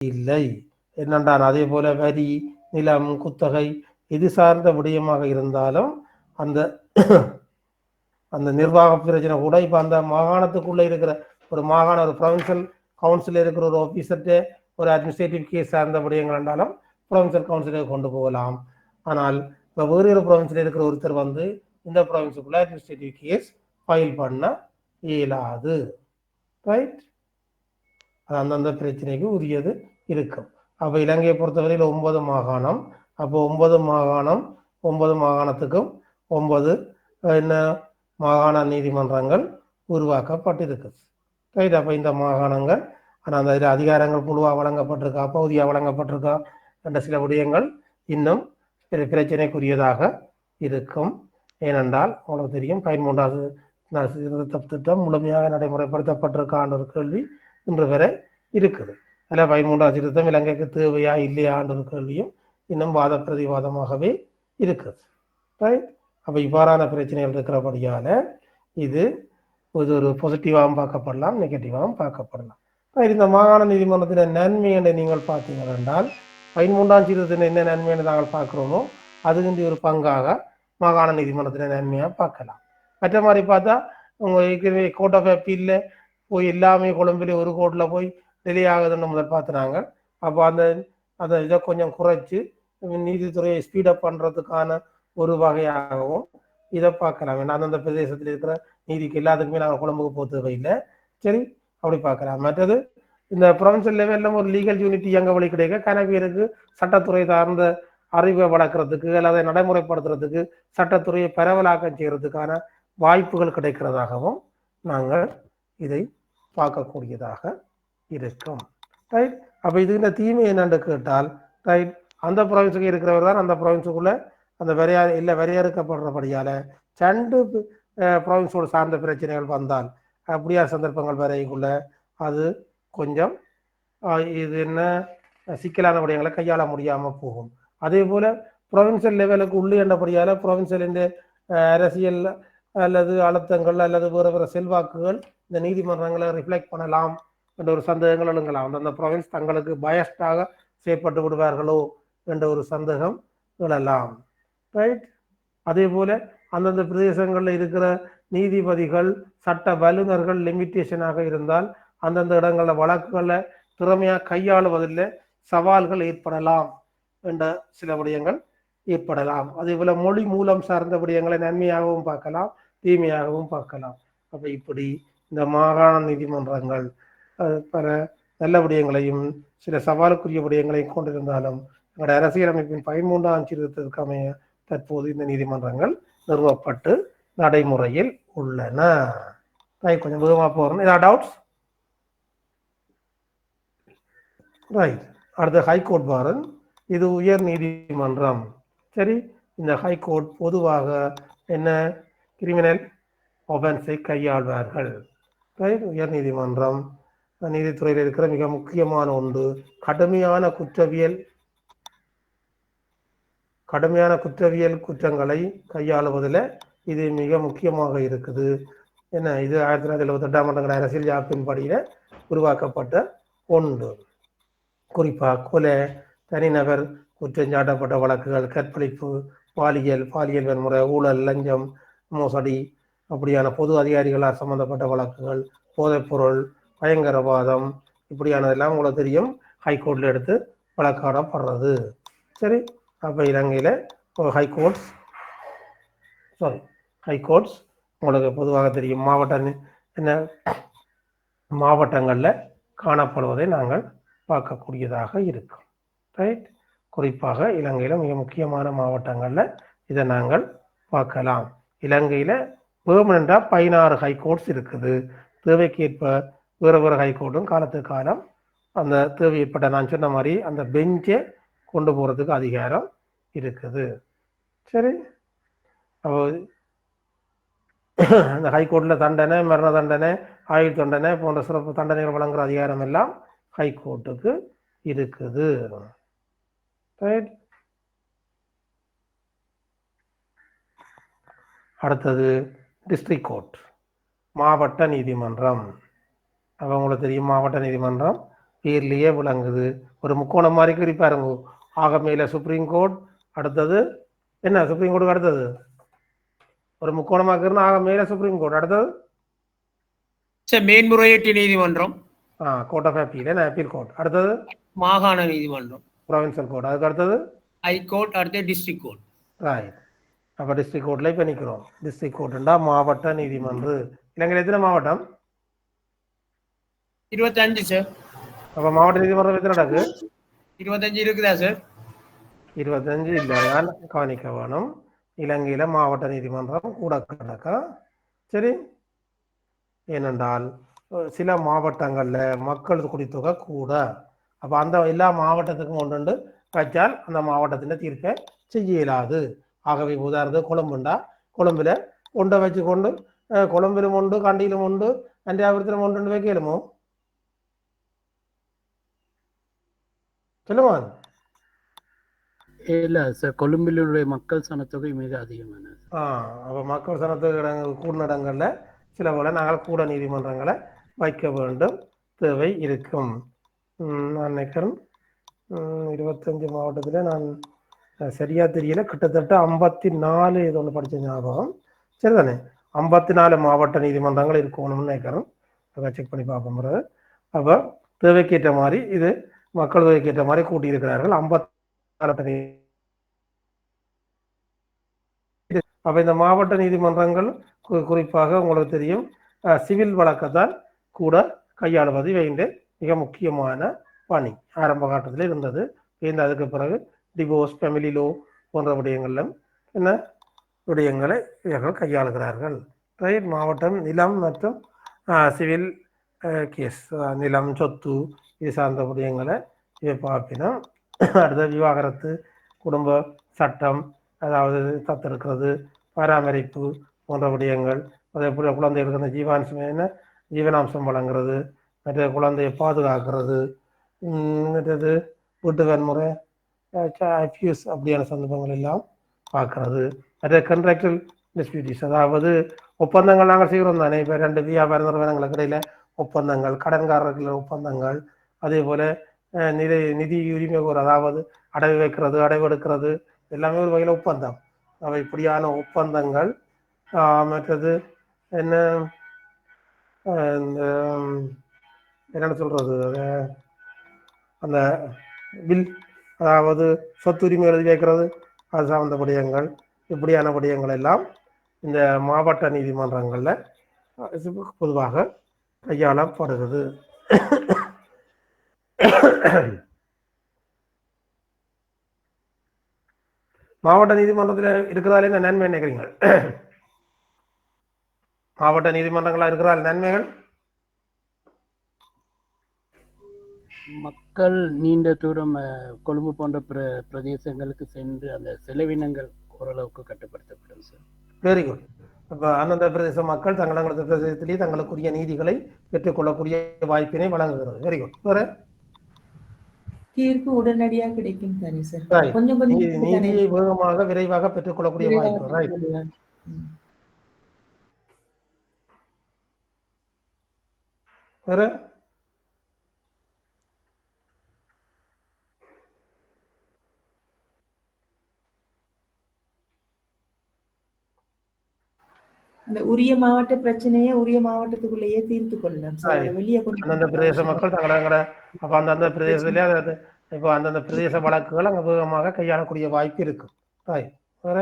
இல்லை என்னென்றால் அதே போல வரி, நிலம், குத்தகை இது சார்ந்த விடயமாக இருந்தாலும் அந்த அந்த நிர்வாக பிரச்சனை கூட இப்போ அந்த மாகாணத்துக்குள்ளே இருக்கிற ஒரு மாகாண ஒரு ப்ரொவின்சியல் கவுன்சில் இருக்கிற ஒரு ஆஃபீஸர்கிட்ட ஒரு அட்மினிஸ்ட்ரேட்டிவ் கேஸ் சார்ந்த விடயங்கள் என்றாலும் ப்ரொவின்சியல் கவுன்சிலுக்கு கொண்டு போகலாம். ஆனால் இப்போ வேறு ஒரு ப்ரொவின்சில் இருக்கிற ஒருத்தர் வந்து இந்த ப்ரொவின்ஸுக்குள்ள அட்மினிஸ்ட்ரேட்டிவ் கேஸ் ஃபைல் பண்ண இயலாது. ரைட், அது அந்தந்த பிரச்சனைக்கு உரியது இருக்கும். அப்போ இலங்கையை பொறுத்தவரையில் 9 மாகாணம். அப்போ 9 மாகாணம், 9 மாகாணத்துக்கும் 9 என்ன மாகாண நீதிமன்றங்கள் உருவாக்கப்பட்டிருக்குது. ரைட், அப்போ இந்த மாகாணங்கள் ஆனால் அந்த அதிகாரங்கள் குழுவாக வழங்கப்பட்டிருக்கா, பகுதியாக வழங்கப்பட்டிருக்கா என்ற சில விடயங்கள் இன்னும் பிரச்சனைக்குரியதாக இருக்கும். ஏனென்றால் உங்களுக்கு தெரியும் 13வது திருத்த திட்டம் முழுமையாக நடைமுறைப்படுத்தப்பட்டிருக்கான்ற ஒரு கேள்வி இன்று வரை இருக்குது. அதில் 13வது திருத்தம் இலங்கைக்கு தேவையா இல்லையான்ற ஒரு கேள்வியும் இன்னும் வாத பிரதிவாதமாகவே இருக்குது. ரைட், அப்போ இவ்வாறான பிரச்சனைகள் இருக்கிறபடியால இது ஒரு பாசிட்டிவாகவும் பார்க்கப்படலாம், நெகட்டிவாகவும் பார்க்கப்படலாம். இந்த மாகாண நீதிமன்றத்தின் நன்மை என்று நீங்கள் பார்த்தீர்கள் என்றால் 13ஆம் திருத்தத்தின் என்ன நன்மை என்று நாங்கள் பார்க்கிறோமோ அதுக்கு ஒரு பங்காக மாகாண நீதிமன்றத்தின் நன்மையாக பார்க்கலாம். மற்ற மாதிரி பார்த்தா உங்க கோர்ட் ஆஃப் அப்பீல்ல போய் எல்லாமே கொழும்பில் ஒரு கோர்ட்டில் போய் டிலே ஆகுதுன்னு முதல் பார்த்துனாங்க. அப்போ அந்த இதை கொஞ்சம் குறைச்சி நீதித்துறையை ஸ்பீடப் பண்ணுறதுக்கான ஒரு வகையாகவும் இதை பார்க்கலாம். ஏன்னா அந்தந்த பிரதேசத்தில் இருக்கிற நீதிக்கு எல்லாத்துக்குமே நாங்கள் கொழும்புக்கு போக தேவையில்லை. சரி, அப்படி பார்க்கலாம். மற்றது இந்த ப்ரொவின்சியல் லெவலில் ஒரு லீகல் யூனிட்டி எங்கே வழி கிடைக்க கனவியருக்கு சட்டத்துறை சார்ந்த அறிவை வளர்க்குறதுக்கு அல்லது நடைமுறைப்படுத்துறதுக்கு சட்டத்துறையை பரவலாக்கம் செய்கிறதுக்கான வாய்ப்புகள் கிடைக்கிறதாகவும் நாங்கள் இதை பார்க்கக்கூடியதாக இருக்கும். ரைட், அப்போ இதுக்கு இந்த தீமை என்னன்னு கேட்டால், ரைட், அந்த ப்ரொவின்ஸுக்கு இருக்கிறவர் தான் அந்த ப்ரொவின்ஸுக்குள்ள அந்த வரையறுக்கப்படுறபடியால் ரெண்டு ப்ரொவின்ஸோடு சார்ந்த பிரச்சனைகள் வந்தால் அப்படியா சந்தர்ப்பங்கள் வரைக்குள்ள அது கொஞ்சம் இது என்ன சிக்கலான விடயங்களை கையாள முடியாமல் போகும். அதே போல ப்ரொவின்சியல் லெவலுக்கு உள்ளே என்றபடியால் ப்ரொவின்சியல் அரசியல் அல்லது அழுத்தங்கள் அல்லது வேறு வேறு செல்வாக்குகள் இந்த நீதிமன்றங்களை ரிஃப்ளெக்ட் பண்ணலாம் என்ற ஒரு சந்தேகங்கள் எழுங்கலாம். அந்தந்த ப்ரொவின்ஸ் தங்களுக்கு பயஸ்டாக செயற்பட்டு விடுவார்களோ என்ற ஒரு சந்தேகம் எழலாம். ரைட், அதே போல அந்தந்த பிரதேசங்களில் இருக்கிற நீதிபதிகள் சட்ட வல்லுநர்கள் லிமிட்டேஷனாக இருந்தால் அந்தந்த இடங்களில் வழக்குகளை திறமையாக கையாளுவதில் சவால்கள் ஏற்படலாம் என்ற சில விடயங்கள் ஏற்படலாம். அதே போல மொழி மூலம் சார்ந்த விடயங்களை நன்மையாகவும் பார்க்கலாம், தீமையாகவும் பார்க்கலாம். அப்போ இப்படி இந்த மாகாண நீதிமன்றங்கள் பல நல்ல விடயங்களையும் சில சவாலுக்குரிய விடயங்களையும் கொண்டிருந்தாலும் எங்களுடைய அரசியலமைப்பின் 13ஆம் திருத்தத்திற்கு அமைய தற்போது இந்த நீதிமன்றங்கள் நிறுவப்பட்டு நடைமுறையில் உள்ளன. கொஞ்சம் வேகமாக போகிறோம். ஏதாவது டவுட்ஸ்? ரைட், அடுத்த ஹைகோர்ட் பாருங்க. இது உயர் நீதிமன்றம். சரி, இந்த ஹைகோர்ட் பொதுவாக என்ன கிரிமினல் ஒஃபென்ஸை கையாள்வார்கள். ரைட், உயர் நீதிமன்றம் நீதித்துறையில் இருக்கிற மிக முக்கியமான ஒன்று. கடுமையான குற்றவியல் குற்றங்களை கையாளுவதில் இது மிக முக்கியமாக இருக்குது. என்ன, இது 1978ஆம் ஆண்டு அரசியல் யாப்பின்படியில் உருவாக்கப்பட்ட ஒன்று. குறிப்பாக கொலை, தனிநபர் குற்றஞ்சாட்டப்பட்ட வழக்குகள், கற்பழிப்பு, பாலியல் வன்முறை, ஊழல், லஞ்சம், மோசடி அப்படியான பொது அதிகாரிகளால் சம்பந்தப்பட்ட வழக்குகள், போதைப்பொருள், பயங்கரவாதம் இப்படியானதெல்லாம் உங்களுக்கு தெரியும் ஹைகோர்ட்டில் எடுத்து வழக்காடப்படுறது. சரி, அப்போ இலங்கையில் ஹைகோர்ட்ஸ் உங்களுக்கு பொதுவாக தெரியும் மாவட்டங்களில் காணப்படுவதை நாங்கள் பார்க்கக்கூடியதாக இருக்கும். ரைட், குறிப்பாக இலங்கையில் மிக முக்கியமான மாவட்டங்களில் இதை நாங்கள் பார்க்கலாம். இலங்கையில் பெர்மனண்டாக 16 ஹைகோர்ட்ஸ் இருக்குது. தேவைக்கேற்ப வேறு ஹைகோர்ட்டும் காலத்துக்கு காலம் அந்த தேவை ஏற்பட்ட நான் சொன்ன மாதிரி அந்த பெஞ்சை கொண்டு போகிறதுக்கு அதிகாரம் இருக்குது. சரி, அப்போ அந்த ஹைகோர்ட்டில் தண்டனை, மரண தண்டனை, ஆயுள் தண்டனை போன்ற சிறப்பு தண்டனைகள் வழங்குகிற அதிகாரம் எல்லாம் ஹைகோர்ட்டுக்கு இருக்குது. ரைட், அடுத்தது டிஸ்ட்ரிக்ட் கோர்ட், மாவட்ட நீதிமன்றம். அப்போ உங்களுக்கு தெரியும் மாவட்ட நீதிமன்றம் பேர்லேயே விளங்குது. ஒரு முக்கோணம் மாதிரி குறிப்பாருங்க. ஆக மேல சுப்ரீம் கோர்ட், அடுத்தது என்ன சுப்ரீம் கோர்ட்டுக்கு அடுத்தது ஒரு முக்கோணமாக்குறதுனா ஆக மேல சுப்ரீம் கோர்ட், அடுத்தது மேன்முறையீட்டு நீதிமன்றம், கோர்ட் ஆஃப் அப்பீல், என்ன அப்பீல் கோர்ட், அடுத்தது மாகாண நீதிமன்றம், ப்ரொவின்சியல் கோர்ட், அதுக்கு அடுத்தது ஹைகோர்ட், அடுத்து டிஸ்ட்ரிக்ட் கோர்ட். ரைட். அப்போ டிஸ்ட்ரிக்ட் கோர்ட்டில் இப்போ நிற்கிறோம். டிஸ்ட்ரிக்ட் கோர்ட்டுண்டா மாவட்ட நீதிமன்று. இலங்கையில் எத்தனை மாவட்டம்? 25 சார். அப்போ மாவட்ட நீதிமன்றம் எத்தனை நடக்கு? 25 இருக்குதா சார்? 25 இல்லைதான் கவனிக்க வேணும். இலங்கையில மாவட்ட நீதிமன்றம் கூட கிடக்கா. சரி, ஏனென்றால் சில மாவட்டங்கள்ல மக்கள் குடித்தொகை கூட. அப்ப அந்த எல்லா மாவட்டத்துக்கும் ஒன்று வச்சால் அந்த மாவட்டத்தின் தீர்ப்பை செய்ய இயலாது. ஆகவே உதாரணத்துக்கு கொழும்புண்டா, கொழும்புல ஒன்றை வச்சு கொண்டு கொழும்பிலும் உண்டு, கண்டியிலும் உண்டு, அன்றாபுரத்திலும் ஒன்று வைக்கலுமோ? சொல்லுமா? இல்ல சார், கொழும்பிலுடைய மக்கள் சனத்தொகை மிக அதிகமான. அப்போ மக்கள் சனத்தொகை கூடின இடங்கள்ல சில போல நாங்கள் கூட நீதிமன்றங்களை வைக்க வேண்டும், தேவை இருக்கும். நான் நினைக்கிறேன் 25 மாவட்டத்தில் நான் சரியா தெரியல, கிட்டத்தட்ட 54 ஏதோ ஒன்று படித்த ஞாபகம். சரிதானே, 54 மாவட்ட நீதிமன்றங்கள் இருக்கணும்னு நினைக்கிறேன். அதை செக் பண்ணி பார்க்க முடியாது. அப்போ தேவைக்கேற்ற மாதிரி இது மக்கள் தொகைக்கேற்ற மாதிரி கூட்டியிருக்கிறார்கள் 54. அப்போ இந்த மாவட்ட நீதிமன்றங்கள் குறிப்பாக உங்களுக்கு தெரியும் சிவில் வழக்கத்தான் கூட கையாளுவது வேண்டிய மிக முக்கியமான பணி ஆரம்ப காலத்தில் இருந்தது. இந்த அதுக்கு பிறகு டிவோர்ஸ், ஃபேமிலி லோ போன்ற விடயங்களிலும் என்ன விடயங்களை இவர்கள் கையாளுகிறார்கள். ரைட். மாவட்டம் நிலம் மற்றும் சிவில் கேஸ், நிலம், சொத்து, இது சார்ந்த விடயங்களை இவை பார்ப்பினோம். அடுத்த விவாகரத்து, குடும்ப சட்டம், அதாவது தத்தெடுக்கிறது, பராமரிப்பு போன்ற விடயங்கள், அதே போல குழந்தைகளுக்கு அந்த ஜீவனாம்சம் வழங்குறது, மற்ற குழந்தையை பாதுகாக்கிறது, மற்றது வீட்டு வன்முறை, அப்யூஸ் அப்படியான சந்தர்ப்பங்கள் எல்லாம் பார்க்கறது. மற்ற கண்ட்ராக்சுவல் டிஸ்பியூட்டிஸ், அதாவது ஒப்பந்தங்கள் நாங்கள் செய்கிறோம் தானே. இப்போ 2 வியாபார நிறுவனங்களுக்கு இடையில ஒப்பந்தங்கள், கடன்காரர்கள் ஒப்பந்தங்கள், அதே போல நிதி உரிமை கோர், அதாவது அடகு வைக்கிறது, அடைவு எடுக்கிறது, எல்லாமே ஒரு வகையில் ஒப்பந்தம். அவை இப்படியான ஒப்பந்தங்கள். மற்றது என்ன, இந்த என்னென்ன சொல்றது, அந்த வில், அதாவது சொத்துரிமை எழுதி வைக்கிறது, அது சார்ந்த விடயங்கள், இப்படியான விடயங்கள் எல்லாம் இந்த மாவட்ட நீதிமன்றங்களில் பொதுவாக கையாளப்படுகிறது. மாவட்ட நீதிமன்றத்தில் இருக்கிறதால இந்த நன்மை நினைக்கிறீங்க? மாவட்ட நீதிமன்றங்களா இருக்கிறால் நன்மைகள், மக்கள் நீண்ட தூரம் கொழும்பு போன்ற பிரதேசங்களுக்கு சென்று அந்த செலவினங்கள் ஓரளவுக்கு கட்டுப்படுத்தப்படும் சார். Very good. இப்போ அந்தந்த பிரதேச மக்கள் தங்களது பிரதேசத்திலேயே தங்களுக்குரிய நீதிகளை பெற்றுக்கொள்ளக்கூடிய வாய்ப்பினை வழங்குகிறது. Very good. வேற தீர்ப்பு உடனடியாக கிடைக்கும் தானே சார், Right. கொஞ்சம் நீதியை வேகமாக விரைவாக பெற்றுக்கொள்ளக்கூடிய வாய்ப்பு. ரைட். வேற அந்த உரிய மாவட்ட பிரச்சனையை உரிய மாவட்டத்துக்குள்ளேயே தீர்த்து கொள்ளலாம் சார். வெளியே அந்தந்த பிரதேச மக்கள் தங்கள அப்ப அந்தந்த பிரதேசத்திலே அதாவது இப்போ அந்தந்த பிரதேச வழக்குகள் அங்கே வேகமாக கையாளக்கூடிய வாய்ப்பு இருக்கு. ரைட். வேற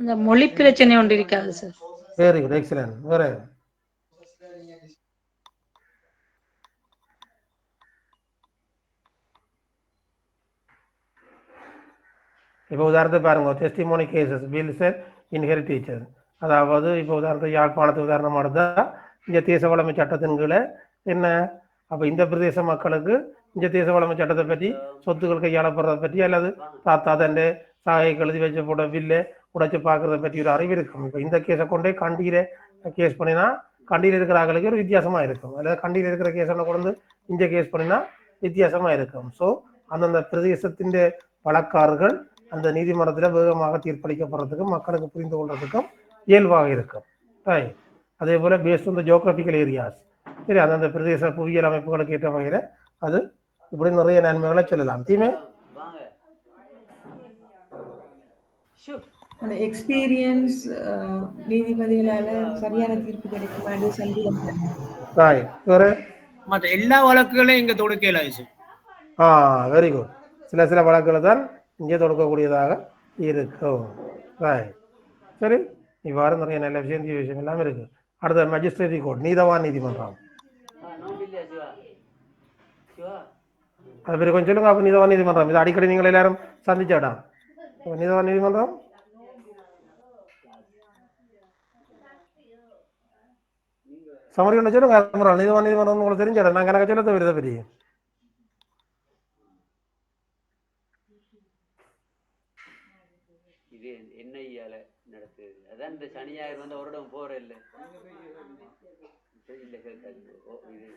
அந்த மொழி பிரச்சனை ஒன்று இருக்காது சார். Very good, excellent. வேற இப்போ உதாரணத்தை பாருங்க, டெஸ்டிமோனி கேசஸ், வில்ஸ் அண்ட் இன்ஹெரிட்டேஜஸ். அதாவது இப்போ உதாரணத்தை யாழ்ப்பாணத்தை உதாரணமாக எடுத்தால் இந்த தேச வளமை சட்டத்தின் கீழே என்ன, அப்போ இந்த பிரதேச மக்களுக்கு இந்த தேச வளமை சட்டத்தை பற்றி, சொத்துக்கள் கையாளப்படுறதை பற்றி, அல்லது தாத்தா தண்டை சாகை எழுதி வச்சு போட வில்லை உடைச்சு பார்க்கறத பற்றி ஒரு அறிவு இருக்கும். இப்போ இந்த கேஸை கொண்டே கண்டியில் கேஸ் பண்ணினா கண்டியில் இருக்கிற ஆக்களுக்கு ஒரு வித்தியாசமாக இருக்கும், அல்லது கண்டியில் இருக்கிற கேஸை கொண்டு இந்த கேஸ் பண்ணினா வித்தியாசமாக இருக்கும். ஸோ அந்தந்த பிரதேசத்தின் வழக்காறுகள் அந்த நீதிமன்றத்தில் வேகமாக தீர்ப்பளிக்கப்படுறதுக்கும் மக்களுக்கு புரிந்து கொள்றதுக்கும் இயல்பாக இருக்கும். ரைட். அதே போல் based on the geographical areas, சரி, அந்தந்த பிரதேச புவியியல் அமைப்புகளுக்கு ஏற்ற வகையில் அது இப்படி நிறைய நன்மைகளை சொல்லலாம். தீமை அந்த எக்ஸ்பீரியன்ஸ் நீதிபதிகளால சரியான தீர்ப்பு கிடைக்குமான்னு சந்தேகம் தானே. ராய் வேறு மற்ற எல்லா வழக்குகளையும் இங்க தொடுக்கலாது சார். Very good. சில வழக்குகள் தான் இங்கே தொடுக்கக்கூடியதாக இருக்கும். ராய் சரி, இவ்வாறு நிறைய நல்ல விஷயம் தீய விஷயம் எல்லாம் இருக்கு. அடுத்த மஜிஸ்ட்ரேட் கோர்ட், நீதவான் நீதிமன்றம். அது பேர் கொஞ்சம் சொல்லுங்க. அப்போ நீதவான் நீதிமன்றம் இது அடிக்கடி நீங்கள் எல்லாரும் சந்திச்சாடா? நீதவான் நீதிமன்றம் சமரி ஒன்று சொல்லுங்க. நீதவான் நீதிமன்றம் உங்களுக்கு தெரிஞ்சாடா? நாங்கள் எனக்கு சொல்ல தவிர பெரிய இது என்னையால நடக்குது. அதான் இந்த சனி ஞாயிறு வந்து அவரிடம் போற இல்லை இது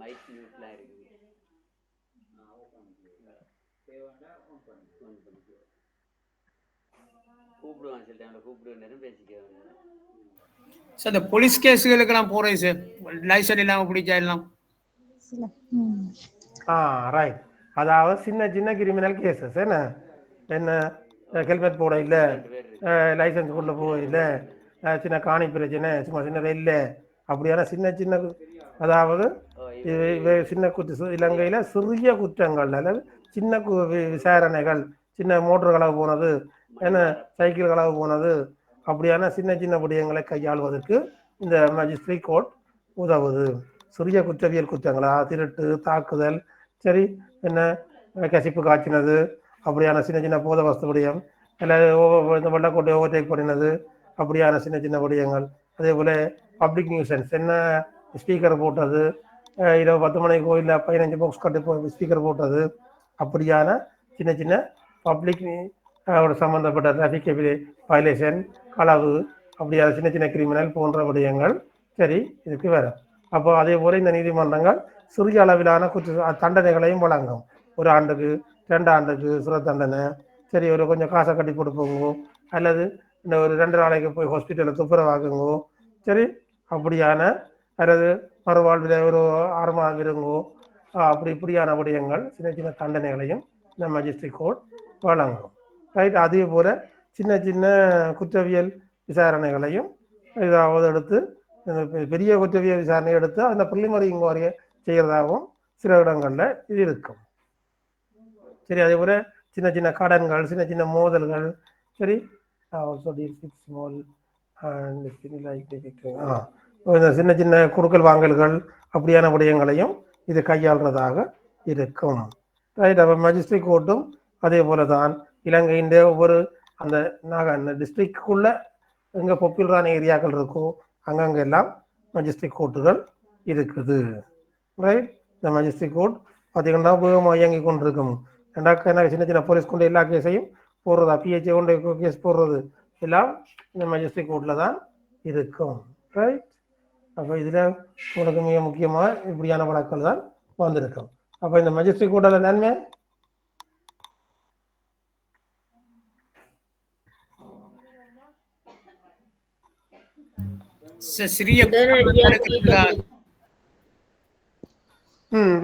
மைக் நியூஸ்லாம் இருக்குது. கூப்பிடுவான் சில டைம்ல கூப்பிடுவேன் பேசிக்க. சார் இந்த போலீஸ் கேஸுகளுக்கு எல்லாம் போறேன் சார், லைசன்ஸ் இல்லாம பிடிச்சா எல்லாம். ரைட். அதாவது சின்ன சின்ன கிரிமினல் கேசஸ் என்ன ஹெல்மெட் போட இல்லை, லைசன்ஸ் கொண்டு போக இல்லை, சின்ன காணி பிரச்சனை, சும்மா சின்னது இல்லை, அப்படியான சின்ன சின்ன அதாவது சின்ன இலங்கையில் சிறிய குற்றங்கள் அல்லது சின்ன விசாரணைகள், சின்ன மோட்டர் களவு போனது, சைக்கிள் களவு போனது, அப்படியான சின்ன சின்ன விடயங்களை கையாளுவதற்கு இந்த மஜிஸ்ட்ரேட் கோர்ட் உதவுது. சிறிய குற்றவியல் குற்றங்களா, திருட்டு, தாக்குதல், சரி, கசிப்பு காய்ச்சினது, அப்படியான சின்ன சின்ன போத வஸ்து விடயம், இல்லை இந்த வெள்ளக்கோட்டை ஓவர்டேக் பண்ணினது, அப்படியான சின்ன சின்ன விடயங்கள். அதே போல் பப்ளிக் நியூசன்ஸ், ஸ்பீக்கர் போட்டது, இரவு 10 மணிக்கு கோயிலில் 15 பாக்ஸ் கட்டு ஸ்பீக்கர் போட்டது, அப்படியான சின்ன சின்ன பப்ளிக் சம்மந்தப்பட்ட டிராஃபிக் வயலேஷன், களவு, அப்படியான சின்ன சின்ன கிரிமினல் போன்ற விடயங்கள் சரி இதுக்கு வரும். அப்போ அதே போல் இந்த நீதிமன்றங்கள் சிறிய அளவிலான தண்டனைகளையும் வழங்கும். 1 ஆண்டுக்கு 2 ஆண்டுக்கு சிறை தண்டனை, சரி, ஒரு கொஞ்சம் காசை கட்டி கொடுப்போங்கோ, அல்லது இந்த ஒரு 2 நாளைக்கு போய் ஹாஸ்பிட்டலில் துப்புரவாகுங்கோ, சரி, அப்படியான, அல்லது மறுவாழ்வில் ஒரு 6 மாதம் இருங்கோ, இப்படியான விடயங்கள் சின்ன சின்ன தண்டனைகளையும் இந்த மஜிஸ்ட்ரேட் கோர்ட் வழங்கும். ரைட். அதே போல் சின்ன சின்ன குற்றவியல் விசாரணைகளையும் ஏதாவது எடுத்து பெரிய குற்றவியல் விசாரணை எடுத்து அந்த ப்ரிலிமினரி இன்குவாரியை செய்கிறதாகவும் சில இடங்களில் இது இருக்கும். சரி, அதே போல் சின்ன சின்ன கடன்கள், சின்ன சின்ன மோதல்கள், சரி, சின்ன சின்ன குடுக்கல் வாங்கல்கள், அப்படியான விடயங்களையும் இது கையாளுறதாக இருக்கும். ரைட். அப்போ மஜிஸ்ட்ரேட் கோர்ட்டும் அதே போல தான் இலங்கையின் ஒவ்வொரு அந்த டிஸ்ட்ரிக்டுக்குள்ள எங்கே பாப்புலரான ஏரியாக்கள் இருக்கோ அங்கங்கெல்லாம் மஜிஸ்ட்ரேட் கோர்ட்டுகள் இருக்குது. ரைட். இந்த மஜிஸ்ட்ரேட் கோர்ட் பார்த்தீங்கன்னா உபயோகமாக இயங்கி கொண்டிருக்கும். சின்ன சின்ன போலீஸ் கொண்டு எல்லா கேஸையும் போடுறதா, பிஹெச்ஏ கொண்டு கேஸ் போடுறது எல்லாம் இந்த மஜிஸ்ட்ரேட் கோர்ட்டில் தான் இருக்கும். ரைட். அப்போ இதில் உங்களுக்கு மிக முக்கியமாக இப்படியான வழக்குகள் தான் வந்திருக்கும். அப்போ இந்த மஜிஸ்ட்ரேட் கோர்ட்டில் நன்மை சிறிய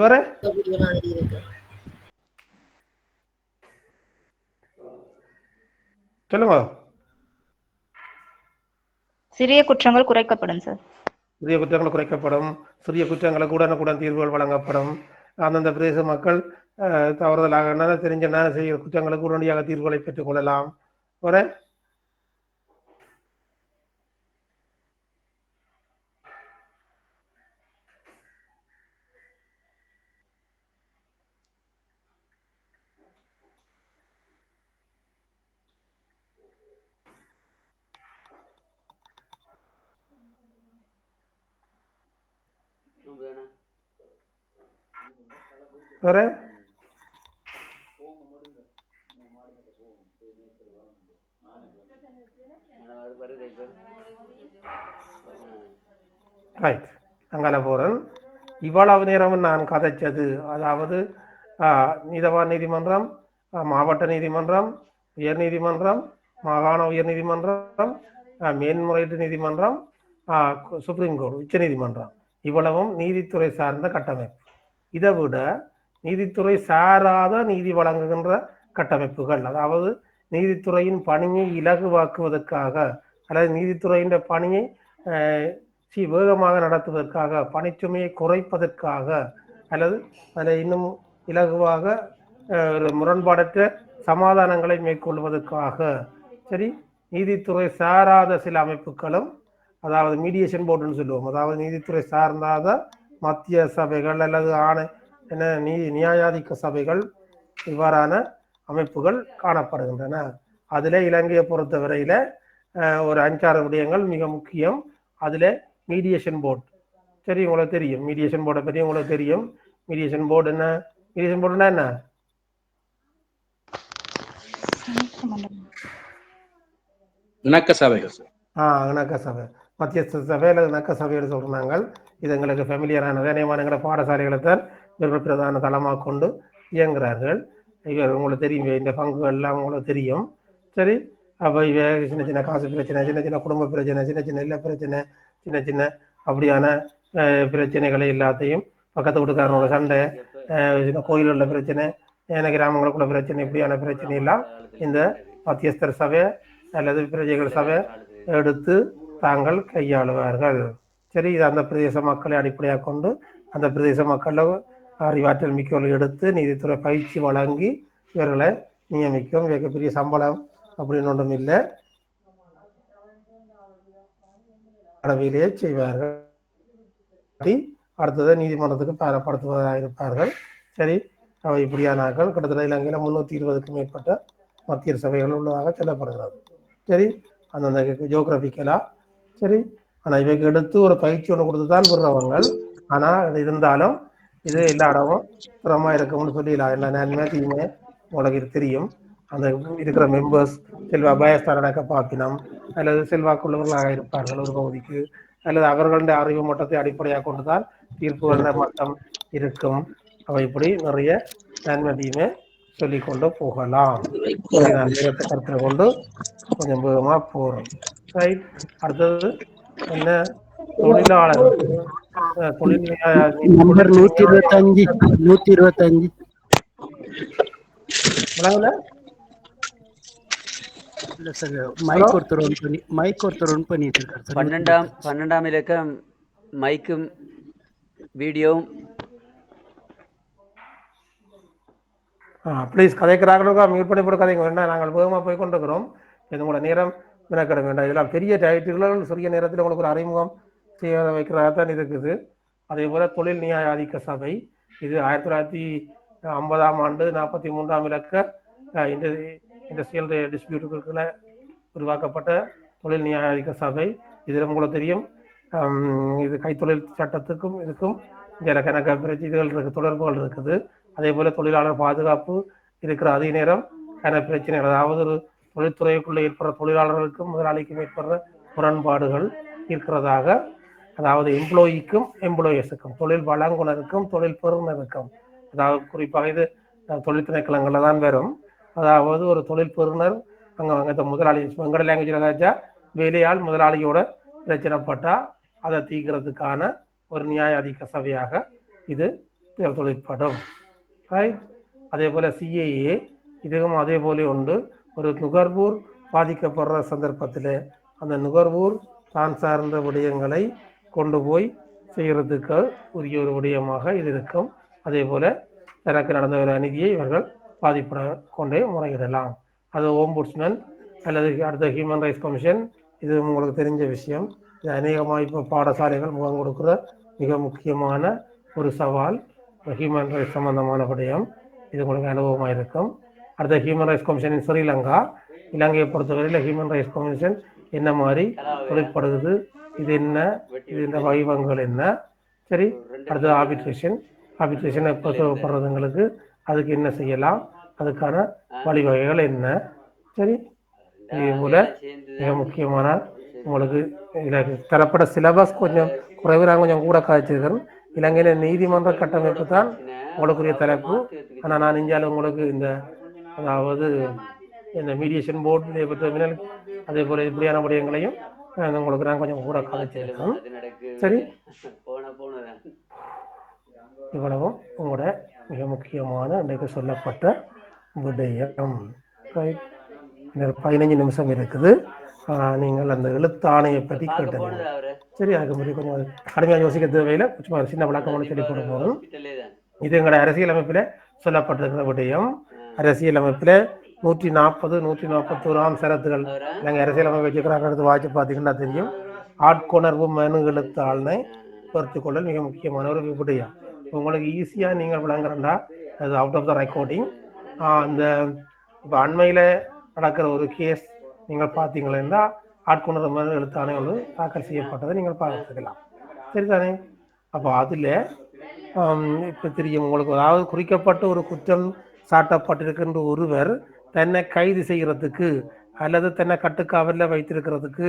வேற சொல்லுங்க. சிறிய குற்றங்கள் குறைக்கப்படும் சார். சிறிய குற்றங்கள் குறைக்கப்படும், சிறிய குற்றங்களுக்கு உடனுக்குடன் தீர்வுகள் வழங்கப்படும். அந்தந்த பிரதேச மக்கள் தவறுதலாக தெரிஞ்ச செய்கிற குற்றங்களுக்கு உடனடியாக தீர்வுகளை பெற்றுக் கொள்ளலாம். ஒரு வேற ரைட். அங்கால போறேன். இவ்வளவு நேரம் நான் கதைச்சது, அதாவது நீதவான் நீதிமன்றம், மாவட்ட நீதிமன்றம், உயர் நீதிமன்றம், மாகாண உயர் நீதிமன்றம், மேன்முறையீட்டு நீதிமன்றம், சுப்ரீம் கோர்ட், உச்ச நீதிமன்றம், இவ்வளவும் நீதித்துறை சார்ந்த கட்டமைப்பு. இதை விட நீதித்துறை சாராத நீதி வழங்குகின்ற கட்டமைப்புகள், அதாவது நீதித்துறையின் பணியை இலகுவாக்குவதற்காக அல்லது நீதித்துறையின் பணியை வேகமாக நடத்துவதற்காக, பணிச்சுமையை குறைப்பதற்காக அல்லது அதில் இன்னும் இலகுவாக ஒரு முரண்பாடற்ற சமாதானங்களை மேற்கொள்வதற்காக சரி நீதித்துறை சாராத சில அமைப்புகளும், அதாவது மீடியேஷன் போர்டுன்னு சொல்லுவோம், அதாவது நீதித்துறை சார்ந்தாத மத்திய சபைகள் அல்லது நியாயாதிக்க சபைகள், இவ்வாறான அமைப்புகள் காணப்படுகின்றன. அதில் இலங்கையை பொறுத்தவரையில ஒரு 5-6 விடயங்கள் மிக முக்கியம். அதில் மீடியேஷன் போர்டு, சரி உங்களுக்கு தெரியும், மீடியேஷன் போர்டை பற்றி உங்களுக்கு தெரியும். மீடியேஷன் போர்டு என்ன? மீடியேஷன் போர்டுனா என்ன? இணக்க சபை. இணக்க சபை, மத்தியஸ்த சபை அல்லது இணக்க சபைன்னு சொல்றாங்க. இது எங்களுக்கு ஃபெமிலியரானது. அநேகமான பாடசாலைகளை தான் இவர்கள் பிரதான தளமாக கொண்டு இயங்குகிறார்கள். இவர் உங்களுக்கு தெரியும், இந்த பங்குகள்லாம் உங்களுக்கு தெரியும். சரி, அப்போ இவ சின்ன சின்ன காசு பிரச்சனை, சின்ன சின்ன குடும்ப பிரச்சனை, சின்ன சின்ன இல்ல பிரச்சனை, சின்ன சின்ன அப்படியான பிரச்சனைகளை எல்லாத்தையும், பக்கத்து வீட்டுக்காரனோட சண்டை, சின்ன கோயில்களில் பிரச்சனை, கிராமங்களுக்குள்ள பிரச்சனை, இப்படியான பிரச்சனை எல்லாம் இந்த மத்தியஸ்தர் சபை அல்லது பிரஜைகள் சபை எடுத்து தாங்கள் கையாளுவார்கள். சரி, இது அந்த பிரதேச மக்களை அடிப்படையாக கொண்டு அந்த பிரதேச மக்களில் அறிவாற்றல் மிக்கவர்கள் எடுத்து நீதித்துறை பயிற்சி வழங்கி இவர்களை நியமிக்கும். மிகப்பெரிய சம்பளம் அப்படின்னு ஒன்றும் இல்லை, அளவிலேயே செய்வார்கள். அடுத்தது நீதிமன்றத்துக்கு பாரப்படுத்துவதாக இருப்பார்கள். சரி, அவை இப்படியானார்கள். கிட்டத்தட்ட இலங்கையில் 320க்கும் மேற்பட்ட மத்திய சபைகள் உள்ளதாக சொல்லப்படுகிறது. சரி, அந்தந்த ஜியோகிராபிக்கலா சரி. ஆனால் இவைக்கு எடுத்து ஒரு பயிற்சி ஒன்று கொடுத்து தான் விடுறவங்க. ஆனால் இருந்தாலும் இது எல்லா இடமும் திறமா இருக்கும்னு சொல்லிடலாம். எல்லா நேரமே தீமே உங்களுக்கு தெரியும். அந்த இருக்கிற மெம்பர்ஸ் செல்வா பயஸ்தாரனாக்க பார்ப்பினம் அல்லது செல்வாக்குள்ளவர்களாக இருப்பார்கள் ஒரு பகுதிக்கு, அல்லது அவர்களுடைய அறிவு மட்டத்தை அடிப்படையாக கொண்டுதான் தீர்ப்புகள் மட்டம் இருக்கும். அவை இப்படி நிறைய நன்மதியுமே சொல்லிக்கொண்டு போகலாம். நான் நேரத்தை கருத்தில் கொண்டு கொஞ்சம் வேகமாக போகிறோம். ரைட், அடுத்தது என்ன? தொழிலாளர் தொழில் நம்பர் 125 மைக் ஒருத்தர் ஒன் பண்ணிட்டு இருக்காரு. 12ஆம் இலக்கம் மைக்கும் வீடியோவும். ப்ளீஸ் கதைக்கிறாங்களோ மியூட் பண்ணி போட்டு கதைங்க வேண்டாம். நாங்கள் வேகமாக போய் கொண்டிருக்கிறோம். இது உங்களோட நேரம் வினக்கிட வேண்டாம். இதெல்லாம் பெரிய டைட்டில்கள் சிறிய நேரத்தில் உங்களுக்கு ஒரு அறிமுகம் செய்ய வைக்கிறதா தான் இருக்குது. அதே போல தொழில் நியாயாதிக்க சபை, இது 1950ஆம் ஆண்டு 43ஆம் இலக்க இண்டஸ்ட்ரியல் டிஸ்பியூட்டுகளுக்குள்ள உருவாக்கப்பட்ட தொழில் நியாயாதிக்க சபை. இதில் உங்களுக்கு தெரியும், இது கைத்தொழில் சட்டத்துக்கும் இதுக்கும் இதில் கணக்க பிரச்சனைகள் இருக்கு, தொடர்புகள் இருக்குது. அதே போல தொழிலாளர் பாதுகாப்பு இருக்கிற அதே நேரம் பிரச்சனைகள், அதாவது ஒரு தொழில்துறைக்குள்ளே ஏற்படுற தொழிலாளர்களுக்கும் முதலாளிக்கும் ஏற்படுற முரண்பாடுகள் இருக்கிறதாக, அதாவது எம்ப்ளாயிக்கும் எம்ப்ளாயர்ஸுக்கும், தொழில் வழங்குனருக்கும் தொழில் பெறுநருக்கும், அதாவது குறிப்பாக இது தொழில் திணைக்களங்களில் தான் வரும். அதாவது ஒரு தொழில் பெறுநர் அங்கே முதலாளி எங்கட லாங்குவேஜில் ஏதாச்சா வேலையால் முதலாளியோட பிரச்சனைப்பட்டா அதை தீர்க்கிறதுக்கான ஒரு நியாயாதிக்க சபையாக இது தொழிற்படும். ரைட், அதே போல் சிஏஏ, இதுவும் அதே போல உண்டு. ஒரு நுகர்வோர் பாதிக்கப்படுற சந்தர்ப்பத்தில் அந்த நுகர்வோர் தான் சார்ந்த விடயங்களை கொண்டு போய் செய்கிறதுக்கு உரிய ஒரு விடயமாக இது இருக்கும். அதே போல் தனக்கு நடந்த ஒரு அநீதியை இவர்கள் பாதிப்பட கொண்டே முறையிடலாம். அது ஓம்புட்ஸ்மேன் அல்லது அடுத்த ஹியூமன் ரைட்ஸ் கமிஷன், இது உங்களுக்கு தெரிஞ்ச விஷயம். இது அநேகமாக இப்போ பாடசாலைகள் முகம் கொடுக்குற மிக முக்கியமான ஒரு சவால், ஹியூமன் ரைட்ஸ் சம்பந்தமான விடயம். இது உங்களுக்கு அனுபவமாக இருக்கும். அடுத்த ஹியூமன் ரைட்ஸ் கமிஷன் இன் ஸ்ரீலங்கா, இலங்கையை பொறுத்தவரையில் ஹியூமன் ரைட்ஸ் கமிஷன் என்ன மாதிரி தொழிற்படுகிறது, இது என்ன, இது இந்த வைவங்கள் என்ன. சரி, அடுத்தது ஆர்பிட்ரேஷன் எப்போ தேவைப்படுறதுங்களுக்கு அதுக்கு என்ன செய்யலாம், அதுக்கான வழிவகைகள் என்ன. சரி, இதே போல மிக முக்கியமான உங்களுக்கு தரப்பட்ட சிலபஸ் கொஞ்சம் குறைவு, நான் கொஞ்சம் கூட காய்ச்சிருக்கிறேன். இலங்கையில் நீதிமன்ற கட்டமைப்பு தான் உங்களுக்குரிய தலைப்பு. ஆனால் நான் இந்தியாவில் உங்களுக்கு இந்த அதாவது இந்த மீடியேஷன் போர்டு பற்றி அதே போல இப்படியான விடயங்களையும் உங்களுக்கு நான் கொஞ்சம் கூட காய்ச்சிருக்கேன். சரி, இவ்வளவும் உங்களோட மிக முக்கியமான இன்றைக்கு சொல்லப்பட்ட விடயம். ரைட். இந்த 15 நிமிஷம் இருக்குது. நீங்கள் அந்த எழுத்தாணையை பற்றி பார்க்க கேட்டீங்க. போனதா அவரு சரி, அதுக்கு முன்னாடி கொஞ்சம் கடுமையாக யோசிக்க தேவையில்லை. சும்மா ஒரு சின்ன விளக்கம் சொல்லி போட போதும். ஹாஸ்பிட்டலே தான். இது எங்களோட அரசியலமைப்பில் சொல்லப்பட்டிருக்கிற விடயம். அரசியலமைப்பில் 140, 141 சரத்துகள் நாங்கள் அரசியலமைப்பு வச்சுக்கிறாங்க. எடுத்து வாட்சி பார்த்தீங்கன்னா தெரியும். ஆட்கொணர்வு மனு எழுத்தாளனை பொறுத்துக்கொள்ளல் மிக முக்கியமான ஒரு விடயம். உங்களுக்கு ஈஸியாக நீங்கள் விளங்குறண்டா அது அவுட் ஆஃப் த ரெக்கார்டிங். அந்த இப்போ அண்மையில் நடக்கிற ஒரு கேஸ் நீங்கள் பார்த்தீங்களா, ஆட்கொணர்வு மனு எழுத்தாணை ஒன்று தாக்கல் செய்யப்பட்டதை நீங்கள் பார்த்துக்கலாம். சரிதானே? அப்போ அதில் இப்போ தெரியும் உங்களுக்கு, அதாவது குறிக்கப்பட்ட ஒரு குற்றம் சாட்டப்பட்டிருக்கின்ற ஒருவர் தன்னை கைது செய்கிறதுக்கு அல்லது தன்னை கட்டுக்காவலில் வைத்திருக்கிறதுக்கு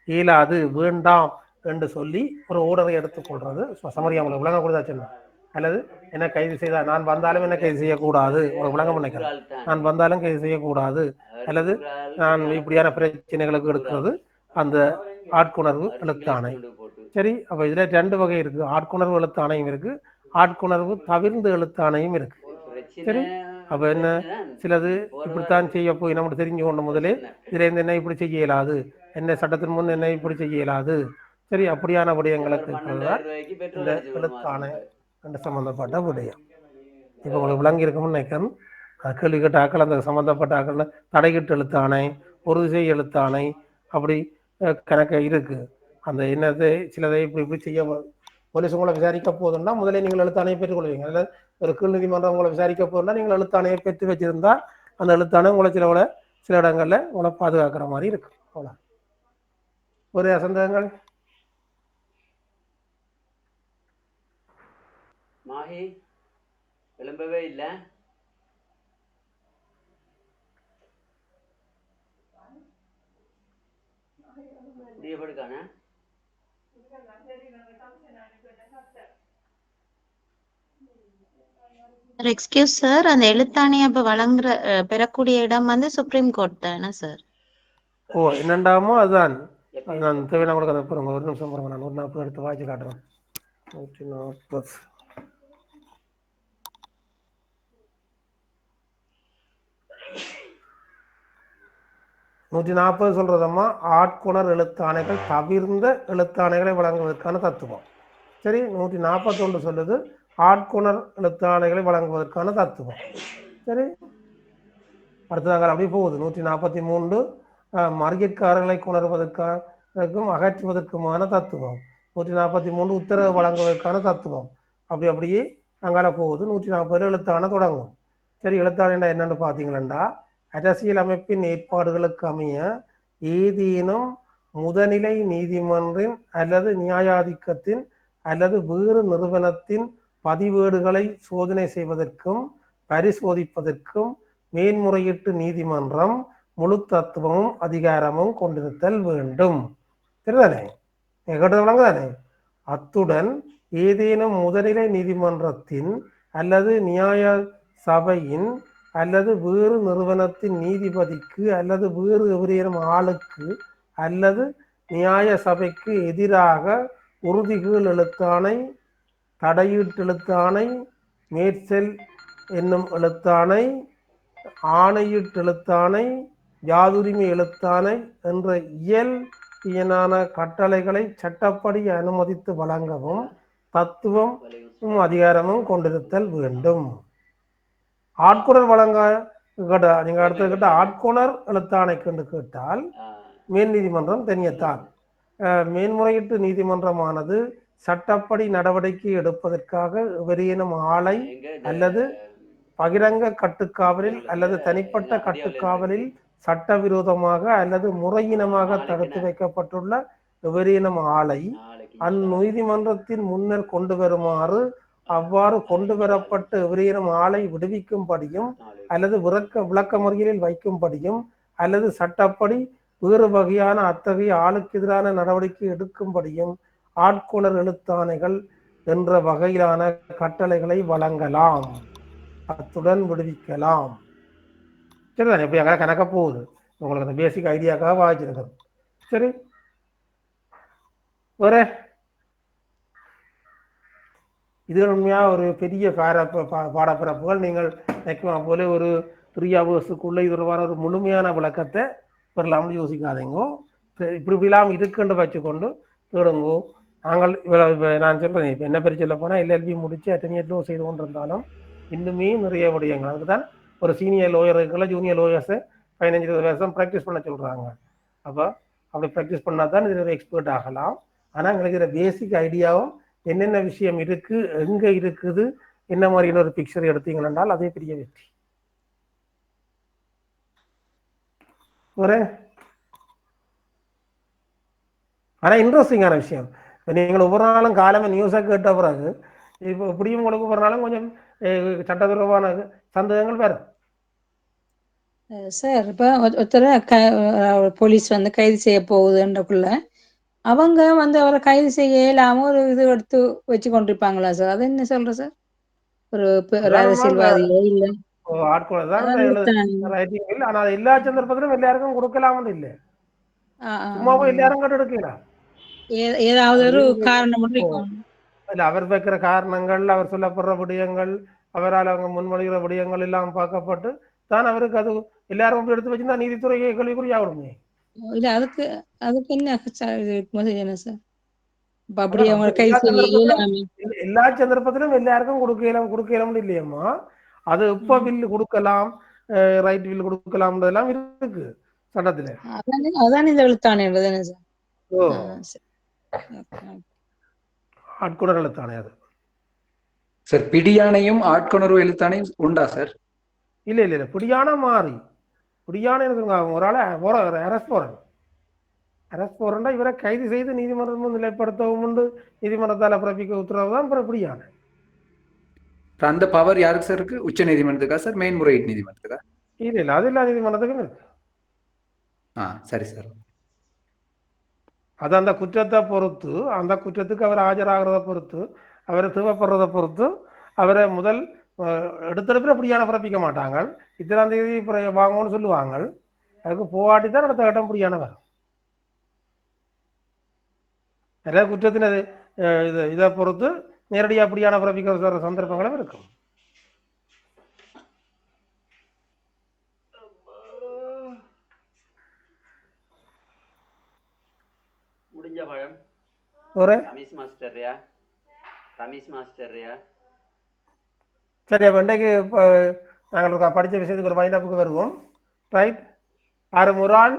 இயலாது, வேண்டாம் என்று சொல்லி ஒரு ஓர்டரை எடுத்துக்கொள்றது சமரியா உங்களுக்கு விளங்க கூடதா சொன்னேன். அல்லது என்ன கைது செய்தா நான் வந்தாலும் என்ன கைது செய்யக்கூடாது, உங்களுக்கு விளங்க நினைக்கிறேன். நான் வந்தாலும் கைது செய்யக்கூடாது, அல்லது நான் இப்படியான பிரச்சனைகளுக்கு எடுக்கிறது அந்த ஆட்கொணர்வு எழுத்தாணை. சரி, அப்போ இதில் 2 வகை இருக்கு. ஆட்கொணர்வு எழுத்தாணையும் இருக்கு, ஆட்கொணர்வு தவிர்ந்த எழுத்தாணையும் இருக்கு. சரி, அப்ப என்ன சிலது இப்படித்தான் செய்ய போய் நம்மளுக்கு தெரிஞ்சு கொண்ட முதலே இதுல இருந்து என்ன இப்படி செய்ய இயலாது, என்ன சட்டத்தின் முன் என்ன இப்படி செய்ய இயலாது. சரி, அப்படியான விடயங்களுக்கு இந்த எழுத்தாணை என்று சம்பந்தப்பட்ட விடயம். இப்போ உங்களுக்கு விளங்கி இருக்கும்னு நினைக்கிறேன். கேள்வி கேட்ட ஆக்கள் அந்த சம்பந்தப்பட்ட ஆக்கள் தடையிட்டு எழுத்தாணை, ஒரு திசை எழுத்தாணை அப்படி கணக்க இருக்கு. அந்த என்னது சிலதை இப்படி செய்ய போலீஸ் உங்களை விசாரிக்க போதுன்னா முதலே நீங்கள் எழுத்தாணையை பெற்றுக்கொள்வீங்க. அல்லது ஒரு கீழ் நீதிமன்றம் உங்களை விசாரிக்க போதுன்னா நீங்கள் எழுத்தாணையை பெற்று வச்சிருந்தா அந்த எழுத்தாணை உங்களை சில இடங்கள்ல உங்களை பாதுகாக்கிற மாதிரி இருக்கு. அவ்வளோ ஒரு சந்தேகங்கள்? மாஹி எழும்பவே இல்லை. முடியப்படுக்கான எக்ஸ்கியூஸ் சார், அந்த எழுத்தாணை அப்ப வழங்குற பெறக்கூடிய இடம் வந்து சுப்ரீம் கோர்ட் தானே சார்? ஓ, என்னண்டாமோ அதுதான். நான் தேவையான கூட கதை போகிறேங்க. ஒரு நிமிஷம் போகிறேங்க. நான் 140 எடுத்து வாய்ச்சி காட்டுறேன். 140 140 சொல்றதம்மா ஆட்கொணர் எழுத்தாணைகள் தவிர்ந்த எழுத்தாணைகளை வழங்குவதற்கான தத்துவம். சரி, 141 சொல்லுது ஆட்கொணர் எழுத்தாணைகளை வழங்குவதற்கான தத்துவம். சரி, அடுத்ததாக அப்படி போகுது. 143 மறியற்காரர்களை கொணர்வதற்கும் அகற்றுவதற்குமான தத்துவம். 143 உத்தரவு வழங்குவதற்கான தத்துவம். அப்படியே அங்கால போகுது. 140 எழுத்தாணை தொடங்கும். சரி, எழுத்தாணை என்னன்னு பார்த்தீங்களா, அரசியல் அமைப்பின் ஏற்பாடுகளுக்கு அமைய ஏதேனும் முதநிலை நீதிமன்றின் அல்லது நியாயாதிக்கத்தின் அல்லது வேறு நிறுவனத்தின் பதிவேடுகளை சோதனை செய்வதற்கும் பரிசோதிப்பதற்கும் மேன்முறையீட்டு நீதிமன்றம் முழு தத்துவமும் அதிகாரமும் கொண்டிருத்தல் வேண்டும். சரிதானே? கேட்டது வழங்குதானே? அத்துடன் ஏதேனும் முதநிலை நீதிமன்றத்தின் அல்லது நியாய சபையின் அல்லது வேறு நிறுவனத்தின் நீதிபதிக்கு அல்லது வேறு எவரேனும் ஆளுக்கு அல்லது நியாய சபைக்கு எதிராக உறுதிகீழ் எழுத்தாணை, தடையீட்டு எழுத்தாணை, மேற்செல் என்னும் எழுத்தாணை, ஆணையீட்டு எழுத்தாணை, யாதுரிமை எழுத்தாணை என்ற இயல்பியனான கட்டளைகளை சட்டப்படி அனுமதித்து வழங்கவும் தத்துவம் அதிகாரமும் கொண்டிருத்தல் வேண்டும். ஆட்கொணர் வழங்க நீங்க அடுத்த கிட்ட ஆட்கொணர் எழுத்தாணைக்கு கேட்டால் மேல் நீதிமன்றம் தெரியத்தான். மேன்முறையீட்டு நீதிமன்றமானது சட்டப்படி நடவடிக்கை எடுப்பதற்காக எவரேனும் ஆளை அல்லது பகிரங்க கட்டுக்காவலில் அல்லது தனிப்பட்ட கட்டுக்காவலில் சட்டவிரோதமாக அல்லது முறையினமாக தடுத்து வைக்கப்பட்டுள்ள எவரேனும் ஆளை அந்நீதிமன்றத்தின் முன்னர் கொண்டு வருமாறு, அவ்வாறு கொண்டு வரப்பட்ட எவரேனும் ஆளை விடுவிக்கும்படியும் அல்லது விளக்க முறையில் வைக்கும்படியும் அல்லது சட்டப்படி வேறு வகையான அத்தகைய ஆளுக்கு எதிரான நடவடிக்கை எடுக்கும்படியும் ஆட்கொணர் எழுத்தாணைகள் என்ற வகையிலான கட்டளைகளை வழங்கலாம், அத்துடன் விடுவிக்கலாம். சரிதான்? எப்படி அங்கே கணக்க போகுது உங்களுக்கு அந்த பேசிக் ஐடியாக்காக வாய்ச்சிருக்கிறது. சரி, வேற இது உண்மையாக ஒரு பெரிய பாடப்பிறப்புகள். நீங்கள் நினைக்குமா போல ஒரு 3 ஹவர்ஸுக்குள்ளே இது தொடர்பான ஒரு முழுமையான விளக்கத்தை பெறலாம்னு யோசிக்காதீங்கோ. இப்படி இல்லாமல் இருக்குன்னு வச்சுக்கொண்டு தேடுங்கோ. நாங்கள் நான் சொல்கிறேன், இப்போ என்ன பேர் சொல்ல போனால் எல்எல்பி முடித்து அட்டனியோ செய்து கொண்டு இருந்தாலும் இன்னுமே நிறைய விடயங்கள். அதுக்கு தான் ஒரு சீனியர் லோயருக்குள்ள ஜூனியர் லோயர்ஸை 15-20 வருஷம் ப்ராக்டிஸ் பண்ண சொல்கிறாங்க. அப்போ அப்படி ப்ராக்டிஸ் பண்ணால் தான் இதில் எக்ஸ்பர்ட் ஆகலாம். ஆனால் எங்களுக்கு இதில் பேசிக் ஐடியாவும் என்னென்ன விஷயம் இருக்குது, எங்கே இருக்குது, என்ன மாதிரியான ஒரு பிக்சர் எடுத்தீங்கன்னால் அதே பெரிய வெற்றி. ஒரு ஆனால் இன்ட்ரெஸ்டிங்கான விஷயம், இப்போ நீங்கள் ஒவ்வொரு நாளும் காலமே நியூஸை கேட்ட பிறகு இப்போ இப்படியும் உங்களுக்கு ஒவ்வொரு நாளும் கொஞ்சம் சட்டவிரோதமான சந்தேகங்கள் வேறு. சார் இப்போ ஒருத்தர் போலீஸ் வந்து கைது செய்ய போகுதுன்றக்குள்ள அவங்க வந்து அவரை கைது செய்ய இயலாம ஒரு இது எடுத்து வச்சு கொண்டிருப்பாங்களா சார்? அது என்ன சொல்ற சார்? ஒரு அரசியல்வாதியோ இல்ல ஆட்கள் தான் ரைட்டிங் இல்லை. ஆனால் எல்லா சந்தர்ப்பத்திலும் எல்லாருக்கும் கொடுக்கலாம்னு இல்லை, சும்மாவும் எல்லாரும் கேட்டு எடுக்கலாம். ஏதாவது ஒரு காரணம் இல்ல, அவர் வைக்கிற காரணங்கள், அவர் சொல்லப்படுற விடயங்கள், அவரால் அவங்க முன்மொழிகிற விடயங்கள் எல்லாம் பார்க்கப்பட்டு தான் அவருக்கு அது எல்லாரும் அப்படி எடுத்து வச்சிருந்தா நீதித்துறை கேள்விக்குறியாகணுமே. இல்ல அதுக்கு என்ன சார்? அப்படி அவங்க கைது எல்லா சந்தர்ப்பத்திலும் எல்லாருக்கும் கொடுக்கலாம் இல்லையம்மா. அது எப்ப பில் கொடுக்கலாம், ரைட் பில் கொடுக்கலாம்ன்றதெல்லாம் இருக்கு சட்டத்துல. அதான் இந்த எழுத்தாணை ஆட்கொணர் எழுத்தாணை. அது சார் பிடியானையும் ஆட்கொணர்வு எழுத்தாணையும் உண்டா சார்? இல்ல பிடியான மாறி பிடியான ஒரு ஆளை அரெஸ்ட் போறா இவரை கைது செய்து நீதிமன்றம் நிலைப்படுத்தவும் உண்டு, நீதிமன்றத்தால் பிறப்பிக்க உத்தரவு தான் பிடியான. அந்த பவர் யாருக்கு சார் இருக்கு? உச்ச நீதிமன்றத்துக்கா சார், மேன்முறையீட்டு நீதிமன்றத்துக்கா? இல்ல அது எல்லா நீதிமன்றத்துக்கும் இருக்கு. சரி சார். அது அந்த குற்றத்தை பொறுத்து, அந்த குற்றத்துக்கு அவர் ஆஜராகிறத பொறுத்து, அவரை தேவைப்படுறதை பொறுத்து அவரை முதல் எடுத்தெடுப்பில் அப்படியான பிறப்பிக்க மாட்டாங்க. இத்தனாம் தேதி வாங்கணும்னு சொல்லுவாங்க. அதுக்கு போகாட்டி தான் அடுத்த கட்டம் அப்படியான வரும். நிறைய குற்றத்தின் இதை பொறுத்து நேரடியாக அப்படியான பிறப்பிக்கிற சந்தர்ப்பங்களும் இருக்கும். முடிஞ்ச பழம் ஒரு ரமேஷ் மாஸ்டர்யா. சரி, அப்போ இன்றைக்கு நாங்கள் படித்த விஷயத்துக்கு ஒரு மைண்டப்புக்கு வருவோம். ரைட். ஒரு ஆள்,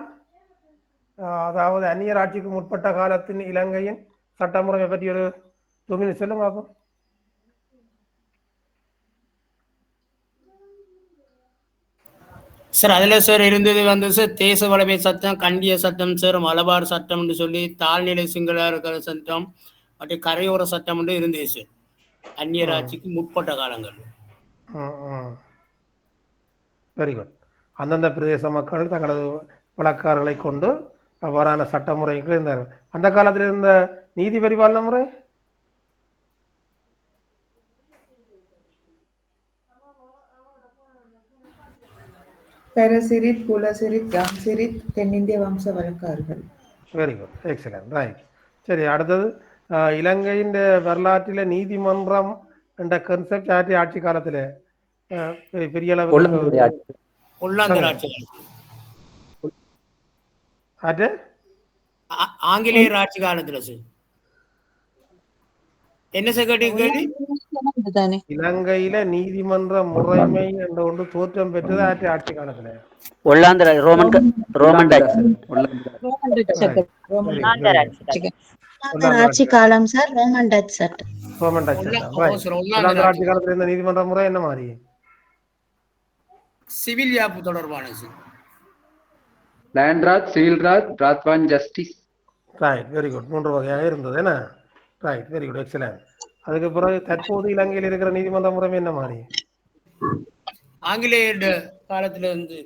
அதாவது அந்நியர் ஆட்சிக்கு முற்பட்ட காலத்தின் இலங்கையின் சட்டமுறையை பற்றி ஒரு 2 minutes சொல்லுங்க பார்ப்போம். சார் அதில் சார் இருந்தது வந்து சார் தேச வளமை சட்டம், கண்டிய சட்டம் சார், மலபார் சட்டம் என்று சொல்லி தாழ்நிலை சிங்கள இருக்கிற சட்டம் மற்றும் கரையோர சட்டம் என்று இருந்தது சார் அந்நியர் ஆட்சிக்கு முற்பட்ட காலங்கள். Very good. அந்தந்த பிரதேச மக்கள் தங்களது வழக்காறுகளை கொண்டு அவ்வாறான சட்டமுறைகள் இருந்தார்கள். அந்த காலத்தில் இருந்த நீதி பரிபாலன முறை பெரசிரித், குலசிரித், ஜான்சிரித், தென்னிந்திய வம்ச வழக்காறுகள். Very good, excellent, right. சரி, அடுத்தது இலங்கையின் வரலாற்றில் நீதிமன்றம் என்ற கன்செப்ட் ஆட்சி காலத்தில் பெரிய அளவு ஆங்கிலேயர் ஆட்சி காலத்துல சார் என்ன செக்ரட்டரி இலங்கையில நீதிமன்ற முறைமை என்ற ஒன்று தோற்றம் பெற்றது ஆட்சி காலத்துல. ஆட்சி காலம் சார், ரோமன் டச் சட்டம். ஆட்சி காலத்துல இருந்த நீதிமன்ற முறை என்ன மாதிரி? சிவில் யாப்பு தொடர்பான லேண்ட் ராஜ், சிவில் ராஜ், ராத்வான் ஜஸ்டிஸ். Right, very good. 3 வகையாக இருந்தது என்ன? Right, very good, excellent. அதுக்கு பிறகு தற்போது இலங்கையில் இருக்கிற நீதிமன்ற முறைமை என்ன மாதிரி? ஆங்கிலேயர் காலத்துல இருந்து.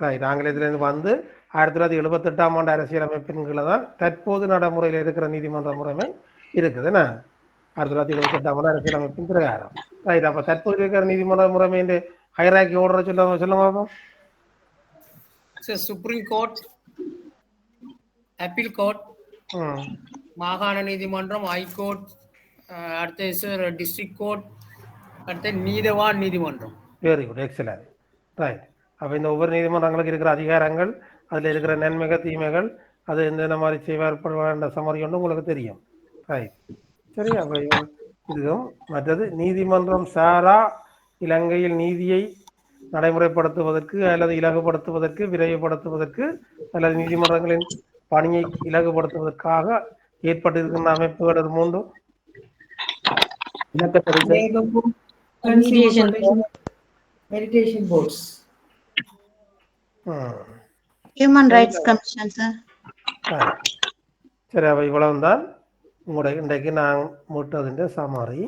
ரைட், ஆங்கிலேயத்திலிருந்து வந்து 1978ஆம் ஆண்டு அரசியலமைப்பின் கீழே தான் தற்போது நடைமுறையில் இருக்கிற நீதிமன்ற முறைமை இருக்குது என்ன? 1978ஆம் ஆண்டு அரசியலமைப்பின் பிரகாரம். ரைட், அப்ப தற்போது இருக்கிற நீதிமன்ற முறைமை ஹைராக்கி ஓடுற சொல்லுங்க. சுப்ரீம் கோர்ட், அப்பீல் கோர்ட், மாகாண நீதிமன்றம், ஹைகோர்ட், அடுத்த சார் டிஸ்ட்ரிக்ட் கோர்ட், அடுத்த நீதவான் நீதிமன்றம். Very good, excellent, right. அப்போ இந்த ஒவ்வொரு நீதிமன்றங்களுக்கு இருக்கிற அதிகாரங்கள், அதில் இருக்கிற நன்மைகள் தீமைகள், அது எந்தெந்த மாதிரி செய்வார்படுவான்ற சமரி ஒன்று உங்களுக்கு தெரியும். ரைட், சரி. அப்போ இதுவும் மற்றது நீதிமன்றம் சாரா இலங்கையில் நீதியை நடைமுறைப்படுத்துவதற்கு அல்லது இலகுபடுத்துவதற்கு, விரைவுபடுத்துவதற்கு அல்லது நீதிமன்றங்களின் பணியை இலகுபடுத்துவதற்காக ஏற்பட்டிருக்கின்ற அமைப்புகள் அது 3. Meditation boards, human rights commission sir. சரி, அப்போ இவ்வளவுதான் உங்களுடைய இன்றைக்கு நான் மூட்டதுன்ற சமாரி.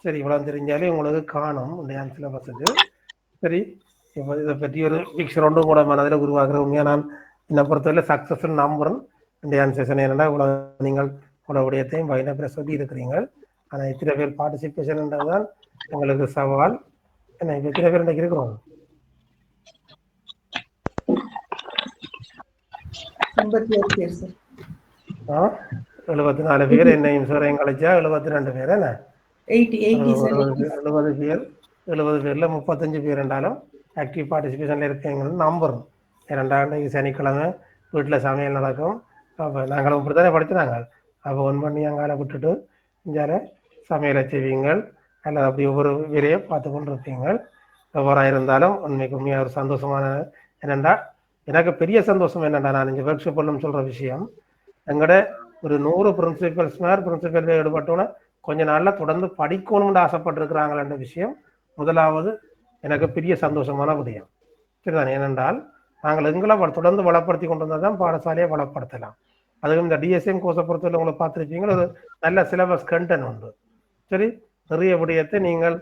சரி, இவ்வளவு தெரிஞ்சாலே உங்களுக்கு காணும் இந்த சிலபஸுக்கு. சரி, இப்போ இதை பற்றி ஒரு பிக்சர் ஒன்றும் கூட மனதில் உருவாக்குற உண்மையாக நான் என்னை பொறுத்தவரை சக்ஸஸ்ன்னு நம்புறேன். இந்த செஷன் என்னென்னா இவ்வளோ நீங்கள் உங்களோட விடயத்தையும் பயணப்பட சொல்லி இருக்கிறீங்க. ஆனால் இத்தனை பேர் பார்ட்டிசிபேஷன்ன்றது தான் எங்களுக்கு சவால். என்ன இப்போ எத்தனை பேர் இன்றைக்கு இருக்கிறோம்? 74 பேர். என்னையும் சாரையும் கழிச்சா 72 பேர். என்ன 70 பேர். 70 பேரில் 35 பேர் என்றாலும் ஆக்டிவ் பார்ட்டிசிபேஷனில் இருக்கீங்கன்னு நம்புறோம். 2 சனிக்கிழமை வீட்டில் சமையல் நடக்கும். அப்போ நாங்களும் இப்படி தானே படிச்சுனாங்க. அப்போ 1 பண்ணி அங்கால விட்டுட்டு இஞ்சால சமையலை செய்வீங்கள் அல்லது அப்படி ஒவ்வொரு வேலையை பார்த்து கொண்டு இருப்பீங்க. எவ்வாறாக இருந்தாலும் உண்மையாக ஒரு சந்தோஷமான என்னென்னா, எனக்கு பெரிய சந்தோஷம் என்னென்னா, நான் இங்கே ஒர்க் ஷாப் பண்ணணும்னு சொல்கிற விஷயம், எங்களோட ஒரு 100 பிரின்சிபல்ஸ் பிரின்சிபல் ஈடுபட்டோன்னு கொஞ்ச நாளில் தொடர்ந்து படிக்கணும்னு ஆசைப்பட்டிருக்கிறாங்களன்ற விஷயம் முதலாவது எனக்கு பெரிய சந்தோஷமான விடயம். சரிதான். ஏனென்றால் நாங்கள் எங்களை தொடர்ந்து வளப்படுத்தி கொண்டு வந்தால் தான் பாடசாலையை வளப்படுத்தலாம். அதுவும் இந்த டிஎஸ்எம் கோர்ஸை பொறுத்தவரை உங்களை பார்த்துருப்பீங்க, ஒரு நல்ல சிலபஸ் கண்டென்ட் உண்டு. சரி, நிறைய விடயத்தை நீங்கள்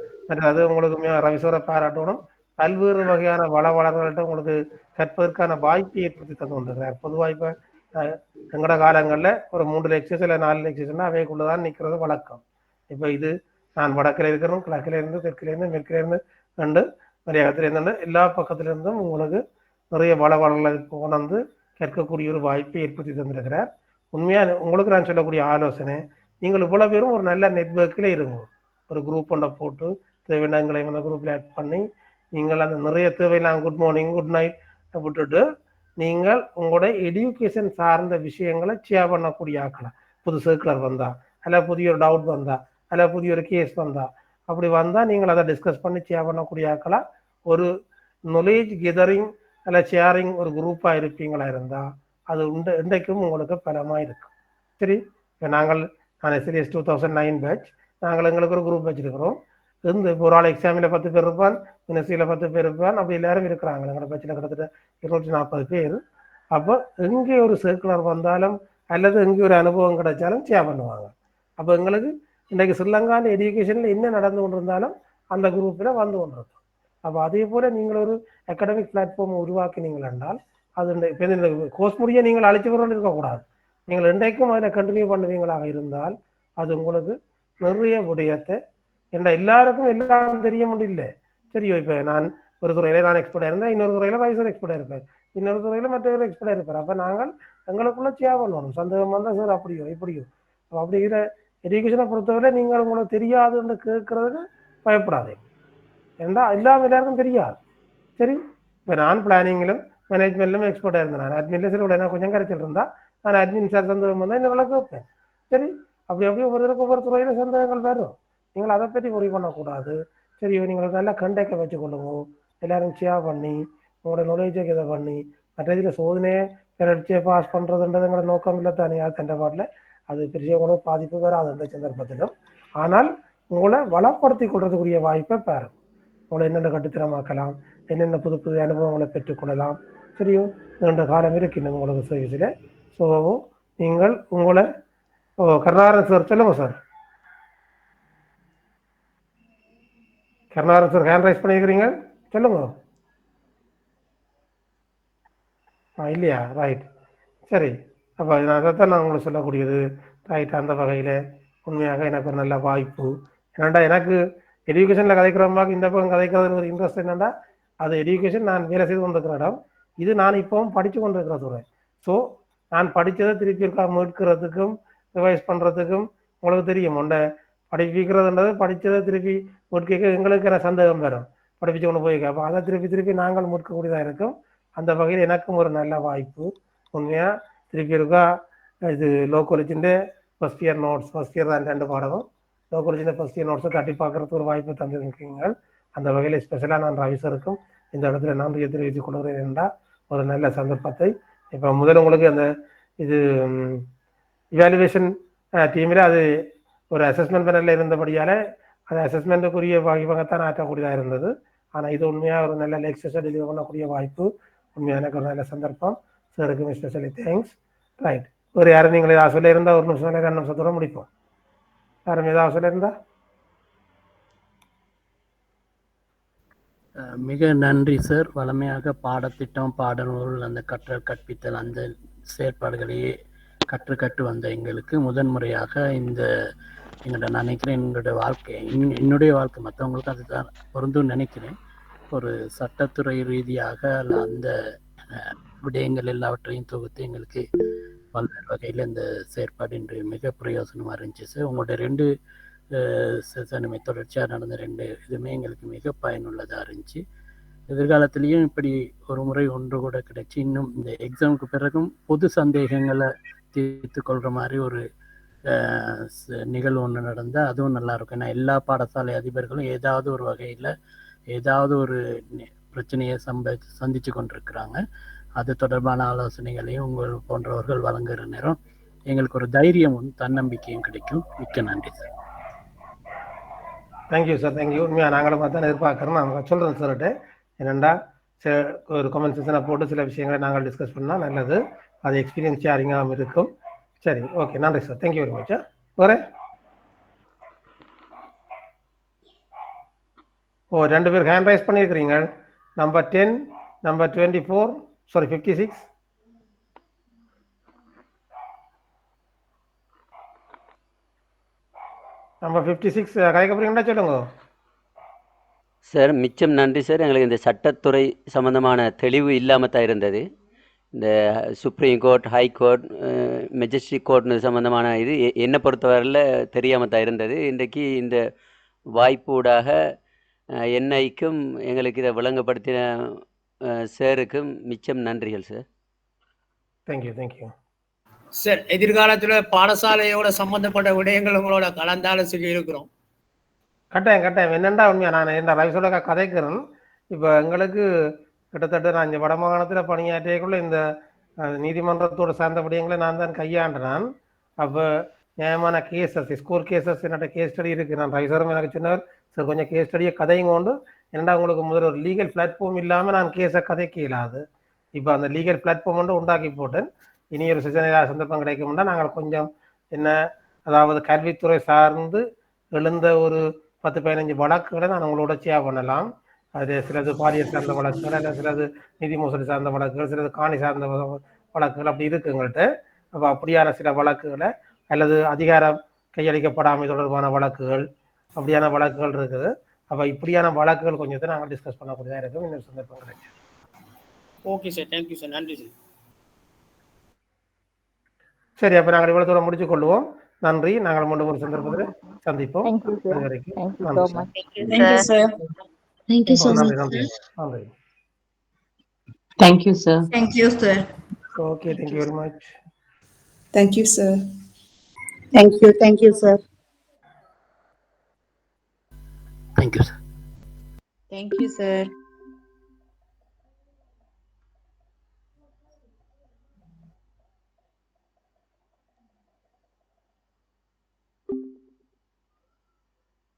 அது உங்களுக்கு ரவிசோரை பாராட்டணும். பல்வேறு வகையான வளங்கள்கிட்ட உங்களுக்கு கற்பதற்கான வாய்ப்பை ஏற்படுத்தி தந்து கொண்டிருக்கிறார். பொதுவாக இப்போ எங்களோட காலங்களில் ஒரு 3 லெக்சர்ஸ் இல்லை 4 லெக்சர்ஸ்னா அவைக்குள்ளதான் நிற்கிறது வழக்கம். இப்போ இது நான் வடக்கில் இருக்கிறோம், கிழக்கில் இருந்து, தெற்கிலேருந்து, மேற்கிலேருந்து ரெண்டு மரியாதத்தில் இருந்து எல்லா பக்கத்திலிருந்தும் உங்களுக்கு நிறைய வளங்களை கொண்டு கற்கக்கூடிய ஒரு வாய்ப்பை ஏற்படுத்தி தந்திருக்கிறார். உண்மையாக உங்களுக்கு நான் சொல்லக்கூடிய ஆலோசனை, நீங்கள் இவ்வளோ பேரும் ஒரு நல்ல நெட்வொர்க்கில் இருங்க. ஒரு குரூப் ஒன்றை போட்டு தேவையிடங்களை அந்த குரூப்பில் ஆட் பண்ணி நீங்கள் அந்த நிறைய தேவையில்லாம் குட் மார்னிங் குட் நைட் விட்டுட்டு நீங்கள் உங்களோட எஜுகேஷன் சார்ந்த விஷயங்களை ஷேர் பண்ணக்கூடிய ஆக்கலாம். புது சர்க்குலர் வந்தா, அல்ல புதிய ஒரு டவுட் வந்தா, அல்ல புதிய ஒரு கேஸ் வந்தா, அப்படி வந்தால் நீங்கள் அதை டிஸ்கஸ் பண்ணி ஷேர் பண்ணக்கூடிய ஆக்கலாம். ஒரு நாலேஜ் கெதரிங் அல்ல ஷேரிங் ஒரு குரூப்பாக இருப்பீங்களா இருந்தால் அது இன்றைக்கும் உங்களுக்கு பலமாக இருக்கும். சரி, இப்போ நான் எஸ்எல்எஸ் 2009 பேட்ச், நாங்கள் எங்களுக்கு ஒரு குரூப் வச்சுருக்கிறோம். இப்போ ஒரு ஆள் எக்ஸாமில் 10 பேர் இருப்பான், யூனிவர்சிட்டியில் 10 பேர் இருப்பான், அப்படி எல்லாரும் இருக்கிறாங்க. எங்களோட பேச்சில் கிட்டத்தட்ட 240 பேர். அப்போ எங்கே ஒரு சர்க்குலர் வந்தாலும் அல்லது எங்கே ஒரு அனுபவம் கிடைச்சாலும் ஷேர் பண்ணுவாங்க. அப்போ எங்களுக்கு இன்றைக்கு ஸ்ரீலங்காவில் எஜுகேஷனில் என்ன நடந்து கொண்டு இருந்தாலும் அந்த குரூப்பில் வந்து கொண்டிருக்கும். அப்போ அதே போல் நீங்கள் ஒரு அகாடமிக் பிளாட்ஃபார்மை உருவாக்கினீங்கள் என்றால் அது இந்த கோர்ஸ் முடிய நீங்கள் அழைச்சி வரணும் இருக்கக்கூடாது. நீங்கள் இன்றைக்கும் அதில் கண்டினியூ பண்ணுவீங்களாக இருந்தால் அது உங்களுக்கு நிறைய விடயத்தை என்ற எல்லாருக்கும் எல்லாம் தெரிய முடியல. சரியோ, இப்போ நான் ஒரு துறையில் நான் எக்ஸ்பர்ட்டாக இருந்தேன், இன்னொரு துறையில் வைசர் எக்ஸ்பர்ட்டாக இருப்பேன், இன்னொரு துறையில் மற்றொரு எக்ஸ்பர்ட்டாக இருப்பார். அப்போ நாங்கள் எங்களுக்குள்ள ஷேர் பண்ணணும். சந்தேகம் வந்தால் சார் அப்படியோ இப்படியோ. அப்படிங்கிற எஜுகேஷனை பொறுத்தவரை நீங்கள் உங்களுக்கு தெரியாதுன்னு கேட்கறதுக்கு பயப்படாதே. ஏன்னா எல்லாம் எல்லாருக்கும் தெரியாது. சரி, இப்போ நான் பிளானிங்கிலும் மேனேஜ்மெண்ட்லும் எக்ஸ்பர்ட்டாக இருந்தேன். நான் அட்மின்ல சில நான் கொஞ்சம் கரைச்சிட்டு இருந்தால் நான் அட்மின் சார் சந்தேகம் வந்தால் இந்த விளக்கு வைப்பேன். சரி, அப்படி ஒவ்வொரு துறையில் சந்தேகங்கள் வரும். நீங்கள் அதை பற்றி முடிவு பண்ணக்கூடாது. சரி, நீங்கள் நல்லா கண்டெக்டை வச்சுக்கொள்ளுங்க. எல்லாரும் ஷேர் பண்ணி உங்களோட நாலேஜை இதை பண்ணி மற்ற இதில் சோதனையை பிறடிச்சே பாஸ் பண்ணுறதுன்றது எங்களோட நோக்கம் இல்லை தானே. யார் கண்ட பாட்டில் அது பெரிய கூட பாதிப்பு வராது அந்த சந்தர்ப்பத்திலும். ஆனால் உங்களை வளப்படுத்தி கொள்றதுக்குரிய வாய்ப்பை பாருங்க. உங்களை என்னென்ன கட்டுத்திறமாக்கலாம், என்னென்ன புது புது அனுபவங்களை பெற்றுக்கொள்ளலாம். சரியோ, நீண்ட காலம் இருக்கின்ற உங்களுக்கு சர்வீஸில். ஸோ நீங்கள் உங்களை கருணாகரன் சார் சொல்லுங்க சார். கருணாகரன் சார் ஹேண்ட் ரைஸ் பண்ணியிருக்கிறீங்க, சொல்லுங்க. இல்லையா? ரைட், சரி. அப்போ நான் அதைத்தான் நான் உங்களுக்கு சொல்லக்கூடியது. ரைட், அந்த வகையில் உண்மையாக எனக்கு ஒரு நல்ல வாய்ப்பு. என்னண்டா எனக்கு எஜுகேஷனில் கதைக்கிறோம்பாக்கு இந்த பக்கம் கதைக்கிறது ஒரு இன்ட்ரெஸ்ட் என்னென்னா, அது எஜுகேஷன் நான் வேலை செய்து கொண்டிருக்கிற இடம், இது நான் இப்போவும் படித்து கொண்டிருக்கிற துறை. ஸோ நான் படித்ததை திருப்பி இருக்கா மீட்கிறதுக்கும் ரிவைஸ் பண்ணுறதுக்கும் உங்களுக்கு தெரியும். உண்ட படிப்பிக்கிறதுன்றது படித்ததை திருப்பி முட்கைக்கு எங்களுக்கு என்ன சந்தேகம் வரும், படிப்பிச்சு கொண்டு போய் அப்போ அதை திருப்பி நாங்கள் முட்கக்கூடியதாக இருக்கும். அந்த வகையில் எனக்கும் ஒரு நல்ல வாய்ப்பு. உண்மையாக திருப்பி இருக்கா இது லோ காலேஜிൻ്റെ first year notes, first year தான் 2 பாடமும் லோ காலேஜிൻ്റെ ஃபஸ்ட் இயர் நோட்ஸை தட்டி பார்க்குறதுக்கு ஒரு வாய்ப்பு தந்திருக்கீங்க. அந்த வகையில் ஸ்பெஷலாக நான் ரவிசருக்கும் இந்த இடத்துல நன்றியை தெரிவித்துக் கொள்கிறேன் என்றால் ஒரு நல்ல சந்தர்ப்பத்தை. இப்போ முதல் உங்களுக்கு அந்த இது இவாலுவேஷன் டீமில் அது ஒரு அசஸ்மெண்ட் பேனலில் இருந்தபடியால் அது அசஸ்மெண்ட்டுக்குரிய வாய்ப்பாகத்தான் ஆற்றக்கூடியதாக இருந்தது. ஆனால் இது உண்மையாக ஒரு நல்ல லெக்சர்ஸை டெலிவர் பண்ணக்கூடிய வாய்ப்பு. உண்மையாக எனக்கு ஒரு நல்ல சந்தர்ப்பம். சாருக்கு ஸ்பெஷலி தேங்க்ஸ். ரைட், ஒரு யாரும் நீங்கள் ஏதாவது சொல்லியிருந்தால் 1 நிமிஷம் 2 நிமிஷத்தோட முடிப்போம். யாரும் ஏதாவது சொல்லியிருந்தா? மிக நன்றி சார். வளமையாக பாடத்திட்டம், பாடநூல், அந்த கற்றல் கற்பித்தல் அந்த செயற்பாடுகளையே கற்று வந்த எங்களுக்கு முதன்முறையாக இந்த நான் நினைக்கிறேன் என்னுடைய வாழ்க்கை மற்றவங்களுக்கு அதுதான் பொருந்தும் நினைக்கிறேன். ஒரு சட்டத்துறை ரீதியாக அந்த விடயங்கள் எல்லாவற்றையும் தொகுத்து எங்களுக்கு பல்வேறு வகையில் இந்த செயற்பாடு இன்று மிக பிரயோசனமாக இருந்துச்சு சார். உங்களோட 2 செஷனுமே தொடர்ச்சியாக நடந்த 2 இதுவுமே எங்களுக்கு மிக பயனுள்ளதாக இருந்துச்சு. எதிர்காலத்திலையும் இப்படி ஒரு முறை ஒன்று கூட கிடைச்சி இன்னும் இந்த எக்ஸாமுக்கு பிறகும் பொது சந்தேகங்களை தீர்த்து கொள்கிற மாதிரி ஒரு நிகழ்வு ஒன்று நடந்தால் அதுவும் நல்லாயிருக்கும். ஏன்னா எல்லா பாடசாலை அதிபர்களும் ஏதாவது ஒரு வகையில் ஏதாவது ஒரு பிரச்சனையை சந்தித்து கொண்டிருக்கிறாங்க. அது தொடர்பான ஆலோசனைகளையும் உங்கள் போன்றவர்கள் வழங்குகிற நேரம் எங்களுக்கு ஒரு தைரியமும் தன்னம்பிக்கையும் கிடைக்கும். மிக்க நன்றி சார். Thank you sir, thank you. உண்மையாக நாங்களும் பார்த்தா எதிர்பார்க்குறோம். நாங்கள் சொல்கிறோம் சார்கிட்ட என்னென்னா ஒரு கமெண்ட் செக்ஷனை போட்டு சில விஷயங்களை நாங்கள் டிஸ்கஸ் பண்ணால் நல்லது. அது எக்ஸ்பீரியன்ஸ் ஷேரிங்காகவும் இருக்கும். சரி, ஓகே, நன்றி சார். Thank you very much. வேறு 2 பேர் ஹேண்ட் ரைஸ் பண்ணியிருக்கிறீங்க. Number 10, number 24, sorry 56. நம்பர் 56 கதைக்க போறீங்கன்னா சொல்லுங்க சார். மிச்சம் நன்றி சார். எங்களுக்கு இந்த சட்டத்துறை சம்பந்தமான தெளிவு இல்லாமல் தான் இருந்தது. இந்த Supreme Court, High Court, magistrate கோர்ட்னு சம்மந்தமான இது என்னை பொறுத்தவரையில் தெரியாமல் தான் இருந்தது. இன்றைக்கு இந்த வாய்ப்பூடாக என்னைக்கும் எங்களுக்கு இதை விளங்கப்படுத்தின சாருக்கும் மிச்சம் நன்றிகள் சார். Thank you, thank you sir. எதிர்காலத்தில் பாடசாலையோட சம்பந்தப்பட்ட விடயங்கள் உங்களோட கலந்தாலோசிக்க இருக்கிறோம். கட்டாயம் என்னென்னா உண்மையாக நான் என்ன ரவிசோட கதைக்கிறேன். இப்போ எங்களுக்கு கிட்டத்தட்ட நான் இங்கே வடமாகாணத்தில் பணியாற்றியக்குள்ள இந்த நீதிமன்றத்தோடு சார்ந்த விடயங்களை நான் தான் கையாண்டினான். அப்போ நியாயமான கேசஸ், ஸ்கோர் கேசஸ் என்னோட கேஸ் ஸ்டடி இருக்குது. நான் ரவிசோரம் எனக்கு சொன்னார், சார் கொஞ்சம் கேஸ் ஸ்டடியை கதையும் கொண்டு என்னடா உங்களுக்கு முதல்ல ஒரு லீகல் பிளாட்ஃபார்ம் இல்லாமல் நான் கேஸை கதைக்க இயலாது. இப்போ அந்த லீகல் பிளாட்ஃபார்ம் வந்து உண்டாக்கி போட்டேன். இனி ஒரு சந்தர்ப்பம் கிடைக்கும்னா நாங்கள் கொஞ்சம் என்ன, அதாவது கல்வித்துறை சார்ந்து எழுந்த ஒரு 10-15 வழக்குகளை நான் உங்களோட ஷேர் பண்ணலாம். அது சிலது பாலியல் சார்ந்த வழக்குகள், இல்லை சிலது நிதி மோசடி சார்ந்த வழக்குகள், சிலது காணி சார்ந்த வழக்குகள் அப்படி இருக்கு எங்கள்கிட்ட. அப்போ அப்படியான சில வழக்குகளை அல்லது அதிகாரம் கையளிக்கப்படாமை தொடர்பான வழக்குகள், அப்படியான வழக்குகள் இருக்குது. அப்போ இப்படியான வழக்குகள் கொஞ்சத்தை நாங்கள் டிஸ்கஸ் பண்ணக்கூடியதாக இருக்கும். இன்னொரு சந்தர்ப்பம் கிடைக்கும். ஓகே சார், தேங்க்யூ சார், நன்றி சார். சரி, அப்போ நாங்கள் இவ்வளோ தூரம் முடிச்சு கொள்வோம். நன்றி. நாங்கள் மீண்டும் ஒரு சந்தர்ப்பத்தில் சந்திப்போம். அது வரைக்கும் Thank you so much. நன்றி. Thank you, sir. Thank you, sir. Okay, thank you very much. Thank you, sir. Thank you, sir. Thank you sir. Thank you, sir.